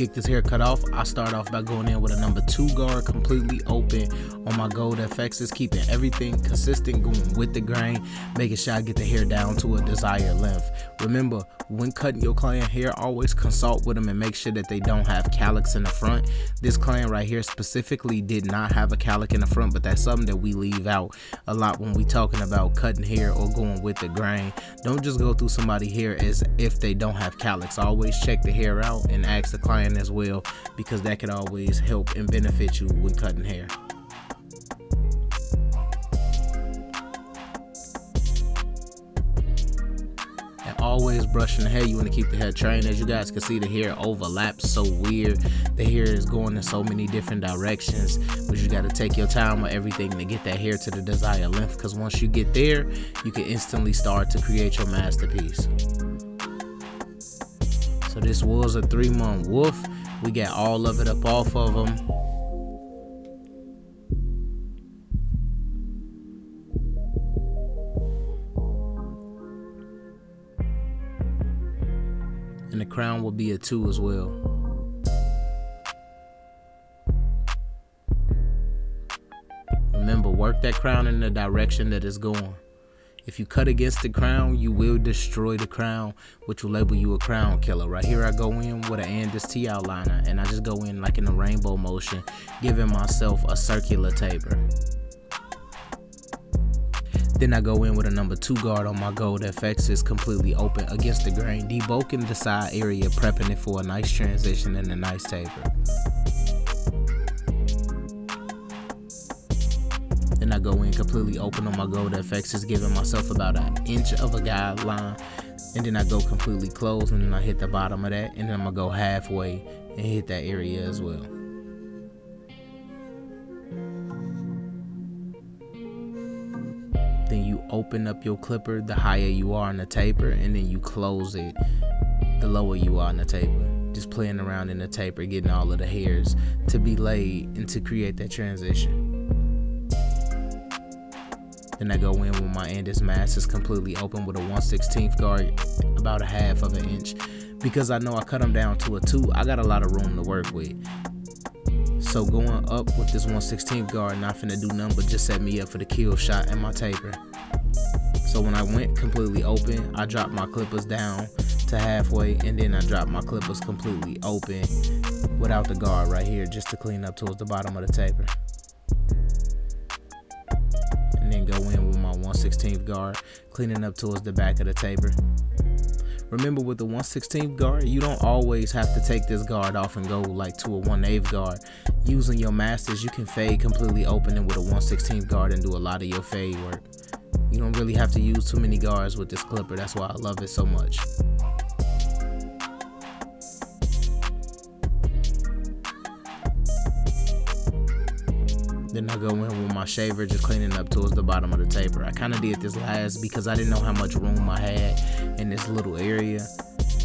kick this haircut off, I start off by going in with a number 2 guard completely open on my gold FXs, keeping everything consistent, going with the grain, making sure I get the hair down to a desired length. Remember, when cutting your client hair, always consult with them and make sure that they don't have calyx in the front. This client right here specifically did not have a calyx in the front, but that's something that we leave out a lot when we talking about cutting hair or going with the grain. Don't just go through somebody's hair as if they don't have calyx. Always check the hair out and ask the client as well, because that could always help and benefit you when cutting hair. Always brushing the hair. You want to keep the hair trained. As you guys can see, the hair overlaps so weird. The hair is going in so many different directions, but you got to take your time with everything to get that hair to the desired length, because once you get there, you can instantly start to create your masterpiece. So this was a 3-month wolf. We got all of it up off of them. And the crown will be a 2 as well. Remember, work that crown in the direction that it's going. If you cut against the crown, you will destroy the crown, which will label you a crown killer. Right here, I go in with an Andis T outliner, and I just go in like in a rainbow motion, giving myself a circular taper. Then I go in with a number 2 guard on my gold FXs completely open against the grain, debulking the side area, prepping it for a nice transition and a nice taper. Then I go in completely open on my gold FXs, giving myself about an inch of a guideline. And then I go completely closed, and then I hit the bottom of that, and then I'm gonna go halfway and hit that area as well. Then you open up your clipper the higher you are in the taper, and then you close it the lower you are in the taper. Just playing around in the taper, getting all of the hairs to be laid and to create that transition. Then I go in with my Andis mask is completely open with a 1/16 guard, about a half of an inch. Because I know I cut them down to a 2, I got a lot of room to work with. So going up with this 1/16 guard, not finna do nothing but just set me up for the kill shot and my taper. So when I went completely open, I dropped my clippers down to halfway, and then I dropped my clippers completely open without the guard right here, just to clean up towards the bottom of the taper. And then go in with my 1/16 guard, cleaning up towards the back of the taper. Remember, with the 1/16 guard, you don't always have to take this guard off and go like to a 1/8 guard. Using your masters, you can fade completely open and with a 1/16 guard and do a lot of your fade work. You don't really have to use too many guards with this clipper. That's why I love it so much. Then I go in with my shaver, just cleaning up towards the bottom of the taper. I kind of did this last because I didn't know how much room I had in this little area,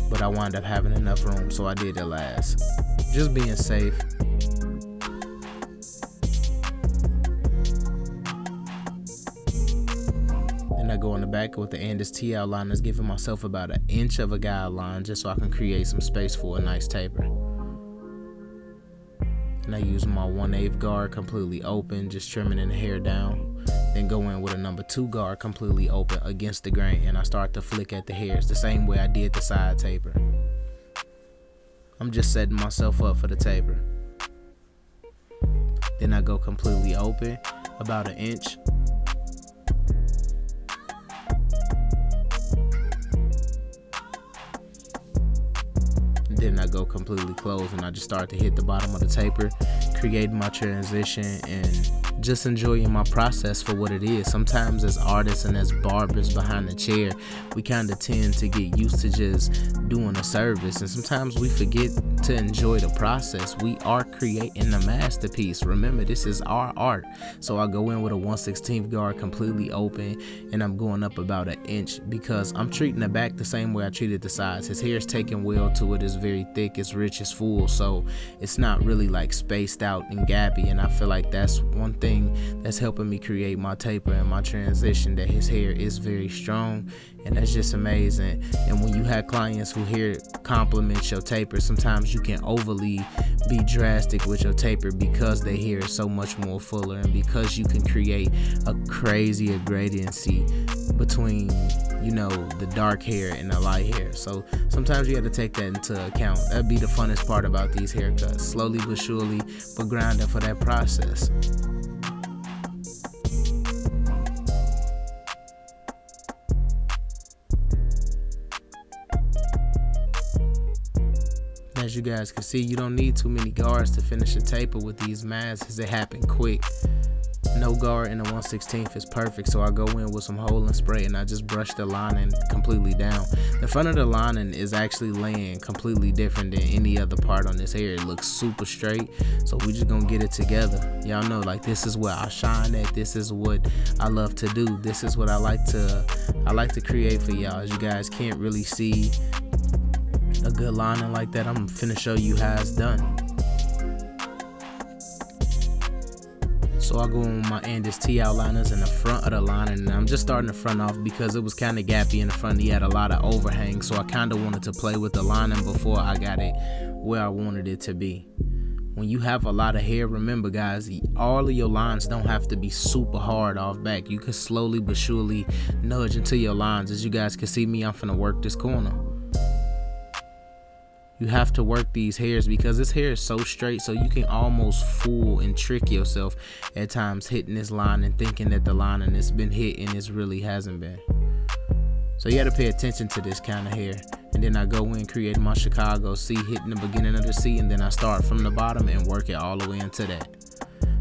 but I wound up having enough room, so I did it last. Just being safe. Then I go in the back with the Andis T outliners, giving myself about an inch of a guideline just so I can create some space for a nice taper. And I use my 1/8 guard completely open, just trimming the hair down. Then go in with a number 2 guard completely open against the grain, and I start to flick at the hairs the same way I did the side taper. I'm just setting myself up for the taper. Then I go completely open, about an inch. Then I go completely closed, and I just start to hit the bottom of the taper, creating my transition and just enjoying my process for what it is. Sometimes as artists and as barbers behind the chair, we kind of tend to get used to just doing a service, and sometimes we forget to enjoy the process. We are creating a masterpiece. Remember, this is our art. So I go in with a 1/16 guard completely open, and I'm going up about an inch because I'm treating the back the same way I treated the sides. His hair is taking well to it. It's very thick, it's rich, it's full, so it's not really like spaced out and gappy, and I feel like that's one thing thing that's helping me create my taper and my transition, that his hair is very strong, and that's just amazing. And when you have clients who hear compliments your taper, sometimes you can overly be drastic with your taper because their hair is so much more fuller, and because you can create a crazier gradiency between, you know, the dark hair and the light hair. So sometimes you have to take that into account. That'd be the funnest part about these haircuts, slowly but surely, but grinding for that process. As you guys can see, you don't need too many guards to finish a taper with these masks. It happen quick. No guard in the 1/16 is perfect, so I go in with some hole and spray, and I just brush the lining completely down. The front of the lining is actually laying completely different than any other part on this hair. It looks super straight, so we just gonna get it together. Y'all know, like, this is where I shine at. This is what I love to do. This is what I like to create for y'all. As you guys can't really see a good lining like that, I'm finna show you how it's done. So I go on my Andis T outliners in the front of the lining, and I'm just starting the front off because it was kind of gappy in the front. He had a lot of overhang, so I kind of wanted to play with the lining before I got it where I wanted it to be. When you have a lot of hair, remember guys, all of your lines don't have to be super hard off back. You can slowly but surely nudge into your lines. As you guys can see me, I'm finna work this corner. You have to work these hairs because this hair is so straight, so you can almost fool and trick yourself at times hitting this line and thinking that the lining has been hit, and it really hasn't been. So you got to pay attention to this kind of hair. And then I go in, create my Chicago C, hitting the beginning of the C, and then I start from the bottom and work it all the way into that.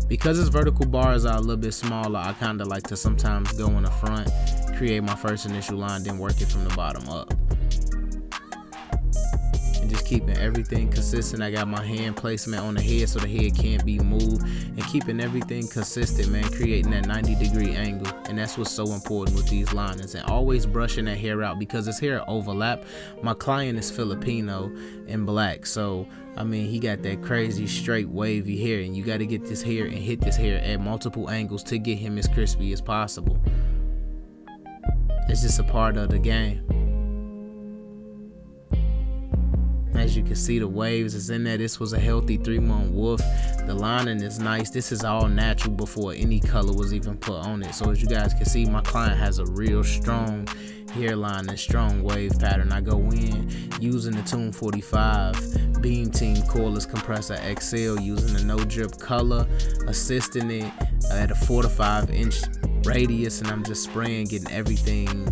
Because its vertical bars are a little bit smaller, I kind of like to sometimes go in the front, create my first initial line, then work it from the bottom up. And just keeping everything consistent. I got my hand placement on the head so the head can't be moved, and keeping everything consistent, man, creating that 90-degree angle. And that's what's so important with these linings, and always brushing that hair out because this hair overlap. My client is Filipino and black, so I mean, he got that crazy straight wavy hair, and you got to get this hair and hit this hair at multiple angles to get him as crispy as possible. It's just a part of the game. As you can see, the waves is in there. This was a healthy 3-month wolf. The lining is nice. This is all natural before any color was even put on it. So as you guys can see, my client has a real strong hairline and strong wave pattern. I go in using the Tune 45 Beam Team Cordless Compressor XL, using the no drip color, assisting it at a 4 to 5 inch radius, and I'm just spraying, getting everything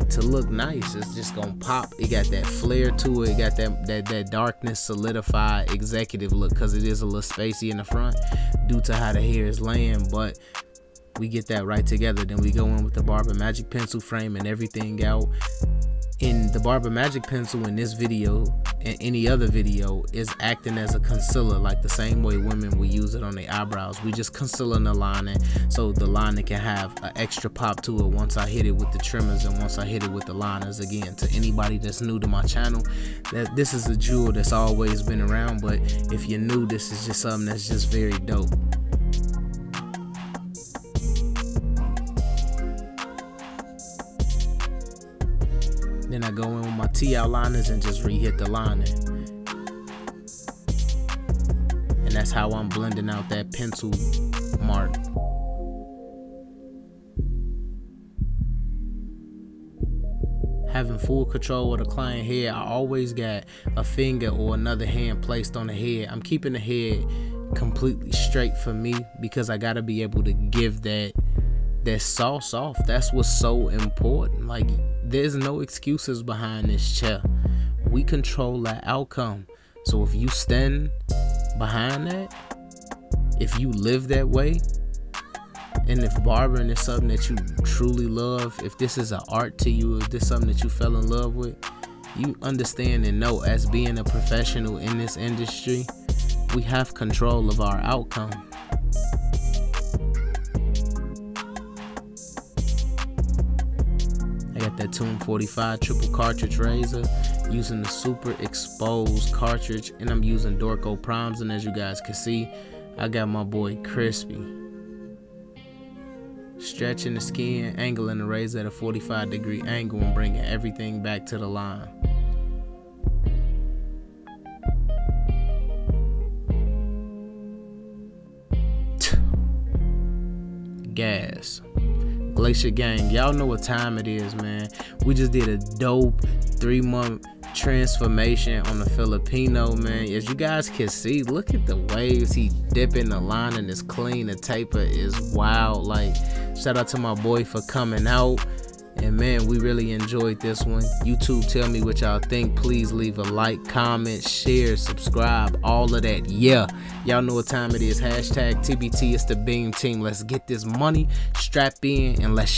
to look nice. It's just gonna pop. It got that flare to it. It got that darkness, solidified executive look, because it is a little spacey in the front due to how the hair is laying, but we get that right together. Then we go in with the Barber Magic pencil, frame and everything out. In the Barber Magic pencil in this video and any other video is acting as a concealer, like the same way women will use it on their eyebrows. We just concealing the lining so the lining can have an extra pop to it once I hit it with the trimmers and once I hit it with the liners. Again, to anybody that's new to my channel, that this is a jewel that's always been around, but if you're new, this is just something that's just very dope. Then I go in with my T outliners and just re-hit the lining. And that's how I'm blending out that pencil mark. Having full control of the client head, I always got a finger or another hand placed on the head. I'm keeping the head completely straight for me because I gotta be able to give that sauce off. That's what's so important. Like, there's no excuses behind this chair. We control that outcome. So if you stand behind that, if you live that way, and if barbering is something that you truly love, if this is an art to you, if this is something that you fell in love with, you understand and know, as being a professional in this industry, we have control of our outcome. I got that Tune 45 triple cartridge razor, using the super exposed cartridge, and I'm using Dorco primes, and as you guys can see, I got my boy crispy. Stretching the skin, angling the razor at a 45-degree angle and bringing everything back to the line. Gas. Glacier Gang, y'all know what time it is, man. We just did a dope 3-month transformation on the Filipino, man. As you guys can see, look at the waves he dipping. The lining is clean, the taper is wild. Like, shout out to my boy for coming out. And man, we really enjoyed this one. YouTube, tell me what y'all think. Please leave a like, comment, share, subscribe, all of that. Yeah, y'all know what time it is. Hashtag TBT, it's the Beam Team. Let's get this money, strap in, and let's